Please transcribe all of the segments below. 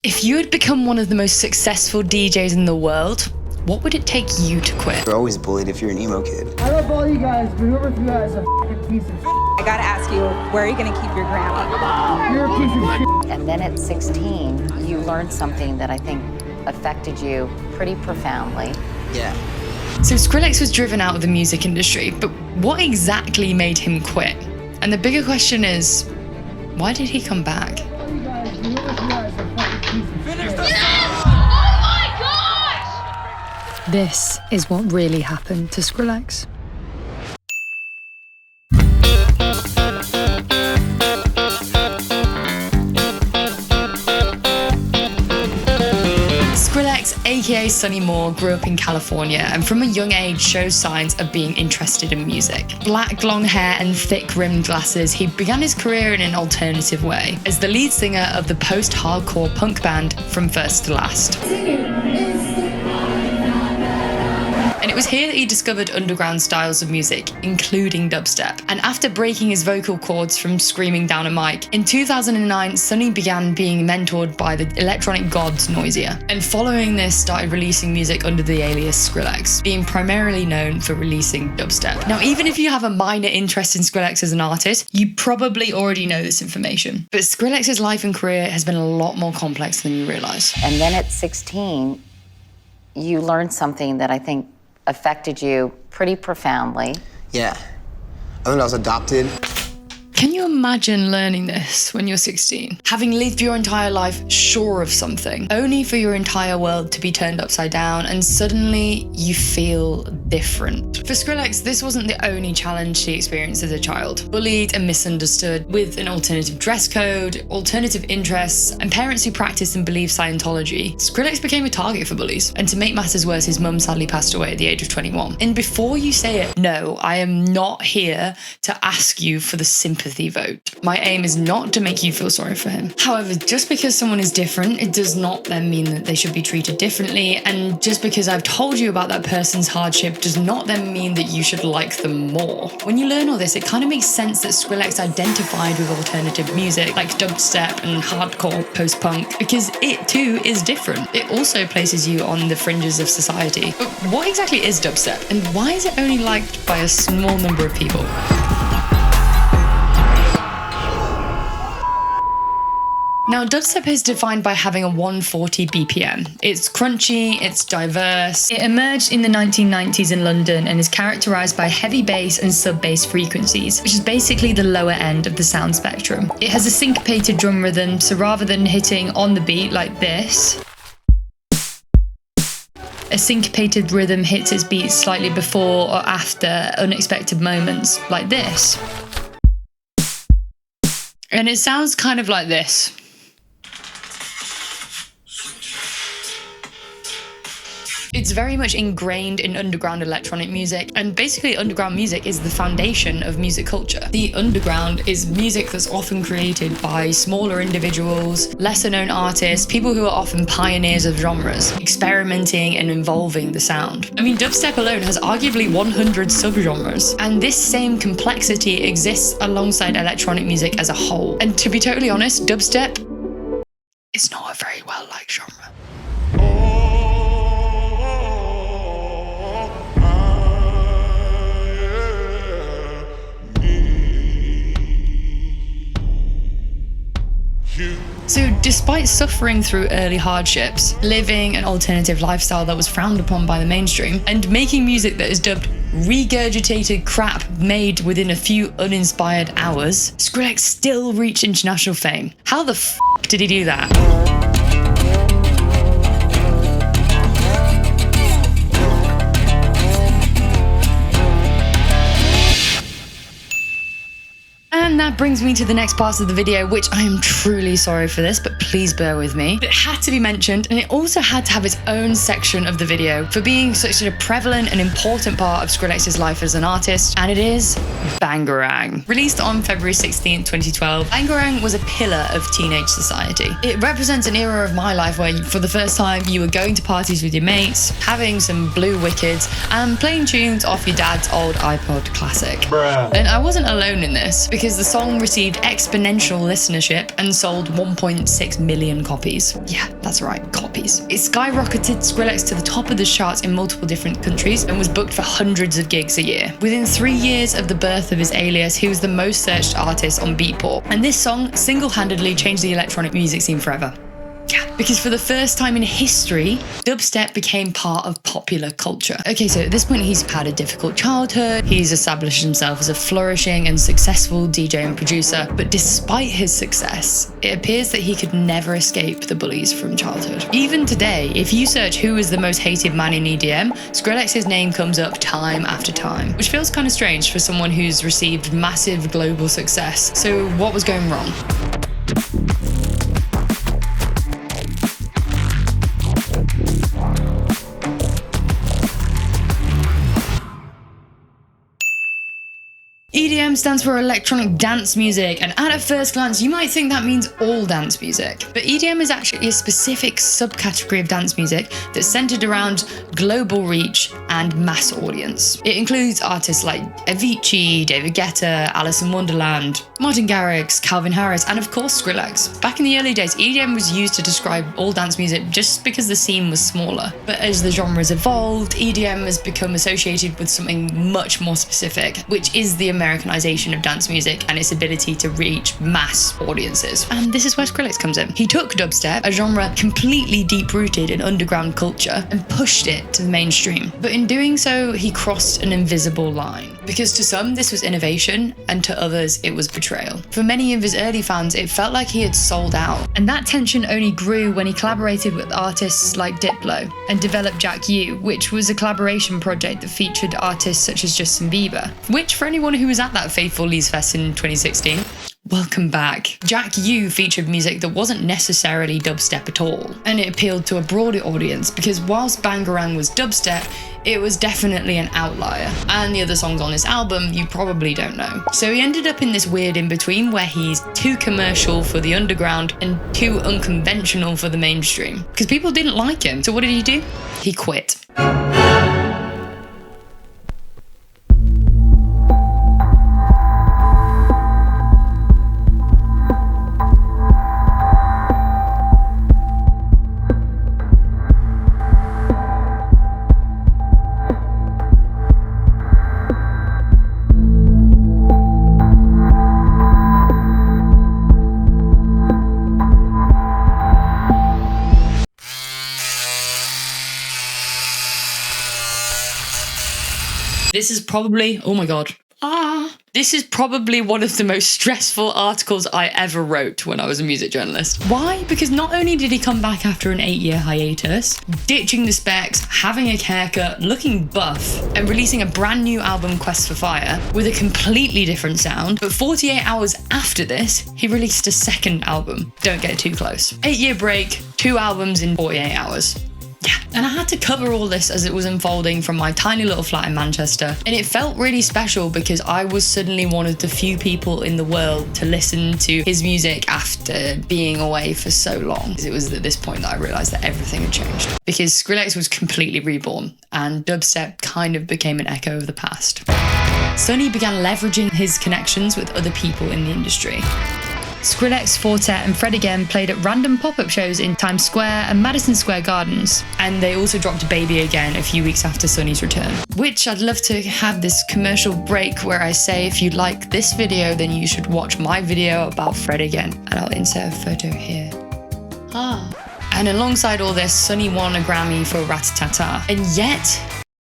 If you had become one of the most successful DJs in the world, what would it take you to quit? You're always bullied if you're an emo kid. I love all you guys, but whoever of you guys is a f***ing piece of shit. I gotta ask you, where are you gonna keep your grandma? You're a piece of shit. And then at 16, you learned something that I think affected you pretty profoundly. Yeah. So Skrillex was driven out of the music industry, but what exactly made him quit? And the bigger question is, why did he come back? All you guys, whoever of you guys is a f***ing piece of shit. This is what really happened to Skrillex. Skrillex, aka Sonny Moore, grew up in California and from a young age shows signs of being interested in music. Black long hair and thick rimmed glasses, he began his career in an alternative way as the lead singer of the post-hardcore punk band From First to Last. And it was here that he discovered underground styles of music, including dubstep. And after breaking his vocal cords from screaming down a mic, in 2009, Sonny began being mentored by the electronic gods Noisia. And following this, started releasing music under the alias Skrillex, being primarily known for releasing dubstep. Now, even if you have a minor interest in Skrillex as an artist, you probably already know this information. But Skrillex's life and career has been a lot more complex than you realize. And then at 16, you learned something that I think affected you pretty profoundly. Yeah. I think I was adopted. Can you imagine learning this when you're 16? Having lived your entire life sure of something, only for your entire world to be turned upside down and suddenly you feel different. For Skrillex, this wasn't the only challenge he experienced as a child. Bullied and misunderstood, with an alternative dress code, alternative interests, and parents who practiced and believed Scientology, Skrillex became a target for bullies. And to make matters worse, his mum sadly passed away at the age of 21. And before you say it, no, I am not here to ask you for the sympathy vote. My aim is not to make you feel sorry for him. However, just because someone is different, it does not then mean that they should be treated differently. And just because I've told you about that person's hardship does not then mean that you should like them more. When you learn all this, it kind of makes sense that Skrillex identified with alternative music like dubstep and hardcore post-punk because it too is different. It also places you on the fringes of society. But what exactly is dubstep and why is it only liked by a small number of people? Now, dubstep is defined by having a 140 BPM. It's crunchy, it's diverse. It emerged in the 1990s in London and is characterized by heavy bass and sub-bass frequencies, which is basically the lower end of the sound spectrum. It has a syncopated drum rhythm, so rather than hitting on the beat like this, a syncopated rhythm hits its beat slightly before or after unexpected moments like this. And it sounds kind of like this. It's very much ingrained in underground electronic music, and basically underground music is the foundation of music culture. The underground is music that's often created by smaller individuals, lesser known artists, people who are often pioneers of genres, experimenting and evolving the sound. I mean, dubstep alone has arguably 100 subgenres, and this same complexity exists alongside electronic music as a whole. And to be totally honest, dubstep is not a very well-liked genre. So despite suffering through early hardships, living an alternative lifestyle that was frowned upon by the mainstream, and making music that is dubbed regurgitated crap made within a few uninspired hours, Skrillex still reached international fame. How the f*** did he do that? And that brings me to the next part of the video, which I am truly sorry for this, but please bear with me. It had to be mentioned, and it also had to have its own section of the video for being such a prevalent and important part of Skrillex's life as an artist, and it is Bangarang. Released on February 16, 2012, Bangarang was a pillar of teenage society. It represents an era of my life where, for the first time, you were going to parties with your mates, having some blue wickeds, and playing tunes off your dad's old iPod Classic. Bruh. And I wasn't alone in this, because because the song received exponential listenership and sold 1.6 million copies. Yeah, that's right, copies. It skyrocketed Skrillex to the top of the charts in multiple different countries and was booked for hundreds of gigs a year. Within 3 years of the birth of his alias, he was the most searched artist on Beatport. And this song single-handedly changed the electronic music scene forever. Yeah, because for the first time in history, dubstep became part of popular culture. Okay, so at this point he's had a difficult childhood, he's established himself as a flourishing and successful DJ and producer, but despite his success, it appears that he could never escape the bullies from childhood. Even today, if you search who is the most hated man in EDM, Skrillex's name comes up time after time, which feels kind of strange for someone who's received massive global success. So what was going wrong? EDM stands for electronic dance music, and at a first glance you might think that means all dance music. But EDM is actually a specific subcategory of dance music that's centered around global reach and mass audience. It includes artists like Avicii, David Guetta, Alice in Wonderland, Martin Garrix, Calvin Harris, and of course Skrillex. Back in the early days, EDM was used to describe all dance music just because the scene was smaller. But as the genre's evolved, EDM has become associated with something much more specific, which is the Americanization of dance music and its ability to reach mass audiences. And this is where Skrillex comes in. He took dubstep, a genre completely deep-rooted in underground culture, and pushed it to the mainstream. But in doing so, he crossed an invisible line. Because to some, this was innovation, and to others, it was betrayal. For many of his early fans, it felt like he had sold out. And that tension only grew when he collaborated with artists like Diplo and developed Jack U, which was a collaboration project that featured artists such as Justin Bieber, which for anyone who was at that fateful Leeds Fest in 2016, welcome back. Jack U featured music that wasn't necessarily dubstep at all, and it appealed to a broader audience because whilst Bangarang was dubstep, it was definitely an outlier, and the other songs on this album you probably don't know. So he ended up in this weird in-between where he's too commercial for the underground and too unconventional for the mainstream, because people didn't like him. So what did he do? He quit. This is probably, oh my God. This is probably one of the most stressful articles I ever wrote when I was a music journalist. Why? Because not only did he come back after an 8-year hiatus, ditching the specs, having a haircut, looking buff, and releasing a brand new album, Quest for Fire, with a completely different sound, but 48 hours after this, he released a second album, Don't Get Too Close. 8-year break, 2 albums in 48 hours. Yeah, and I had to cover all this as it was unfolding from my tiny little flat in Manchester, and it felt really special because I was suddenly one of the few people in the world to listen to his music after being away for so long. It was at this point that I realised that everything had changed, because Skrillex was completely reborn and dubstep kind of became an echo of the past. Sonny began leveraging his connections with other people in the industry. Skrillex, Fortet and Fred Again played at random pop-up shows in Times Square and Madison Square Gardens. And they also dropped Baby Again a few weeks after Sonny's return. Which I'd love to have this commercial break where I say if you like this video, then you should watch my video about Fred Again. And I'll insert a photo here. And alongside all this, Sonny won a Grammy for Rat-a-Tata. And yet,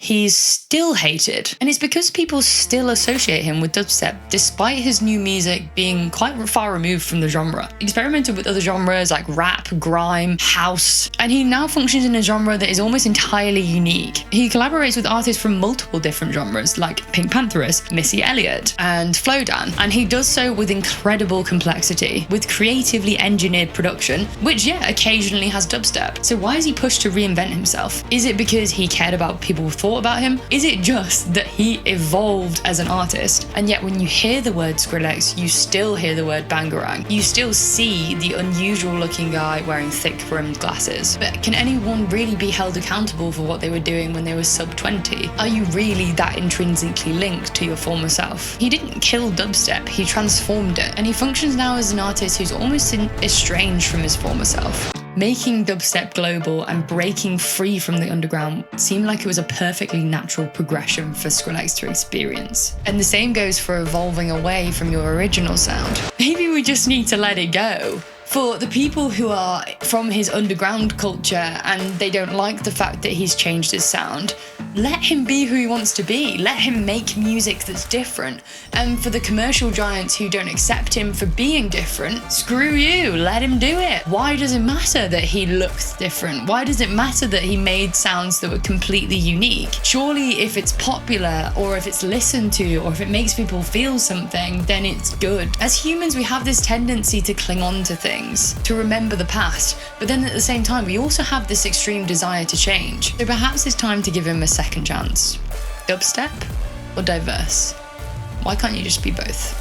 he's still hated. And it's because people still associate him with dubstep, despite his new music being quite far removed from the genre. He experimented with other genres like rap, grime, house, and he now functions in a genre that is almost entirely unique. He collaborates with artists from multiple different genres like Pink Pantheress, Missy Elliott, and Flowdan, and he does so with incredible complexity, with creatively engineered production, which occasionally has dubstep. So why is he pushed to reinvent himself? Is it because he cared about what people thought thought about him? Is it just that he evolved as an artist, and yet when you hear the word Skrillex, you still hear the word Bangarang? You still see the unusual looking guy wearing thick rimmed glasses. But can anyone really be held accountable for what they were doing when they were sub 20? Are you really that intrinsically linked to your former self? He didn't kill dubstep, he transformed it, and he functions now as an artist who's almost estranged from his former self. Making dubstep global and breaking free from the underground seemed like it was a perfectly natural progression for Skrillex to experience. And the same goes for evolving away from your original sound. Maybe we just need to let it go. For the people who are from his underground culture and they don't like the fact that he's changed his sound, let him be who he wants to be. Let him make music that's different. And for the commercial giants who don't accept him for being different, screw you, let him do it. Why does it matter that he looks different? Why does it matter that he made sounds that were completely unique? Surely if it's popular, or if it's listened to, or if it makes people feel something, then it's good. As humans, we have this tendency to cling on to things, to remember the past, but then at the same time, we also have this extreme desire to change. So perhaps it's time to give him a second chance. Dubstep or diverse? Why can't you just be both?